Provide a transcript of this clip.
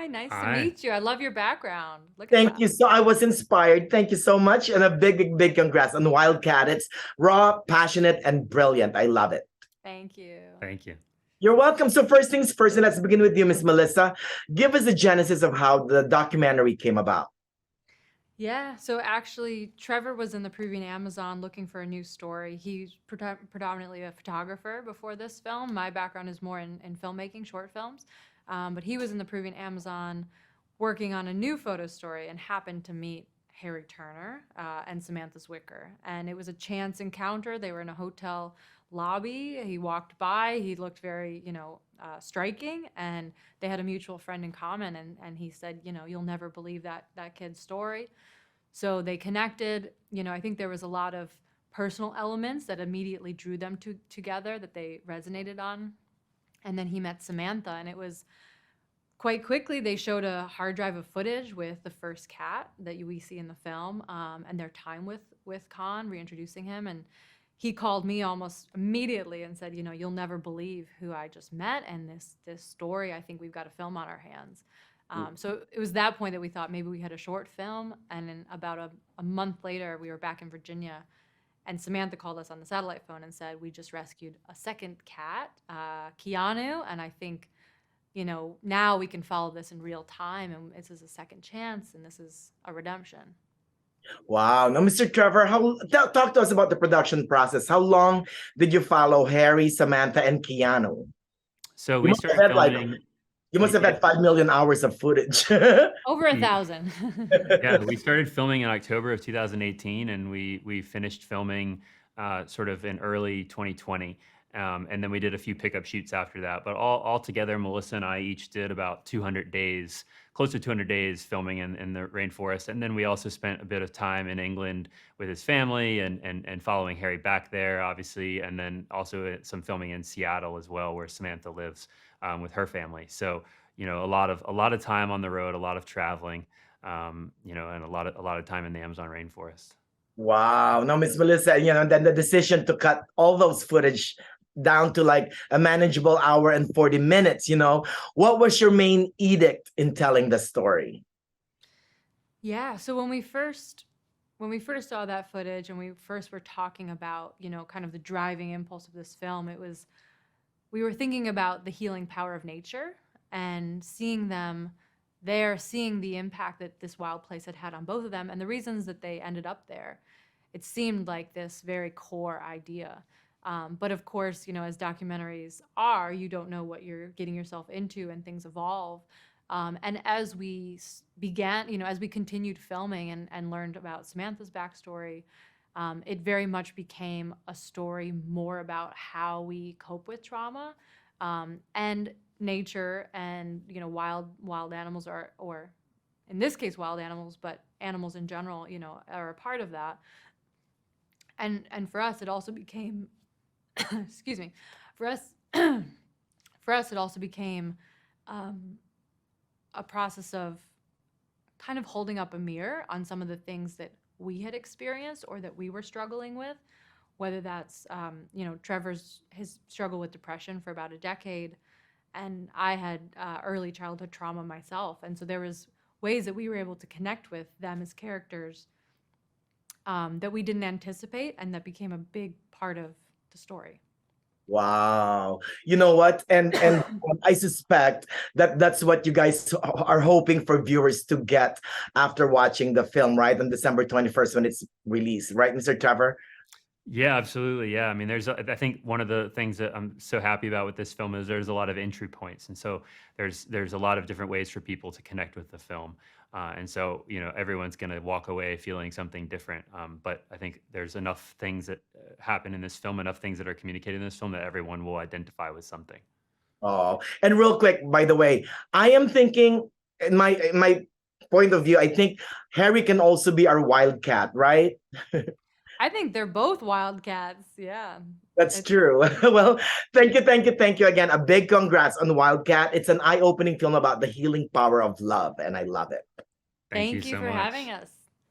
Hi, nice to Hi. meet you. I love your background. Look at Thank that. you. So I was inspired. Thank you so much. And a big, big, big congrats on Wildcat. It's raw, passionate, and brilliant. I love it. Thank you. Thank you. You're welcome. So first things first, and let's begin with you, Miss Melissa. Give us a genesis of how the documentary came about. Yeah, so actually, Trevor was in the Peruvian Amazon looking for a new story. He's predominantly a photographer before this film. My background is more in filmmaking, short films. But he was in the Peruvian Amazon working on a new photo story and happened to meet Harry Turner and Samantha Zwicker. And it was a chance encounter. They were in a hotel lobby. He walked by. He looked very, striking, and they had a mutual friend in common. And he said, you'll never believe that kid's story. So they connected. I think there was a lot of personal elements that immediately drew them together that they resonated on. And then he met Samantha, and it was quite quickly they showed a hard drive of footage with the first cat that we see in the film, and their time with Khan, reintroducing him. And he called me almost immediately and said, you'll never believe who I just met, and this story, I think we've got a film on our hands. So it was that point that we thought maybe we had a short film. And then about a month later, we were back in Virginia, and Samantha called us on the satellite phone and said, we just rescued a second cat, Keanu, and I think, now we can follow this in real time, and this is a second chance, and this is a redemption. Wow. Now, Mr. Trevor, talk to us about the production process. How long did you follow Harry, Samantha, and Keanu? So You we must have started had filming. you must We have had did. 5 million hours of footage. Over Yeah, 1,000. yeah, we started filming in October of 2018, and we finished filming sort of in early 2020. And then we did a few pickup shoots after that. But all together, Melissa and I each did about 200 days, close to 200 days filming in the rainforest. And then we also spent a bit of time in England with his family and following Harry back there, obviously. And then also some filming in Seattle as well, where Samantha lives with her family. So, a lot of time on the road, a lot of traveling, and a lot of time in the Amazon rainforest. Wow. Now, Miss Melissa, then the decision to cut all those footage down to like a manageable hour and 40 minutes, what was your main edict in telling the story? Yeah, so when we first saw that footage and we first were talking about, kind of the driving impulse of this film, we were thinking about the healing power of nature and seeing them there, seeing the impact that this wild place had had on both of them and the reasons that they ended up there. It seemed like this very core idea. But of course, as documentaries are, you don't know what you're getting yourself into, and things evolve. And as we began, as we continued filming and learned about Samantha's backstory, it very much became a story more about how we cope with trauma, and nature, and wild animals or in this case wild animals, but animals in general, are a part of that. And for us, it also became, excuse me, for us, for us, it also became um, a process of kind of holding up a mirror on some of the things that we had experienced or that we were struggling with, whether that's, Trevor's his struggle with depression for about a decade, and I had early childhood trauma myself, and so there was ways that we were able to connect with them as characters, that we didn't anticipate, and that became a big part of the story. Wow. You know what? And I suspect that that's what you guys are hoping for viewers to get after watching the film, right? On December 21st when it's released, right, Mr. Trevor? Yeah, absolutely. Yeah. I mean, I think one of the things that I'm so happy about with this film is there's a lot of entry points. And so there's a lot of different ways for people to connect with the film. And so, everyone's going to walk away feeling something different. But I think there's enough things that happen in this film, enough things that are communicated in this film that everyone will identify with something. Oh, and real quick, by the way, I am thinking in my point of view, I think Harry can also be our wildcat, right? I think they're both wildcats. Yeah. That's It's true. Well, thank you again. A big congrats on Wildcat. It's an eye-opening film about the healing power of love, and I love it. Thank you Thank you so for having much. us.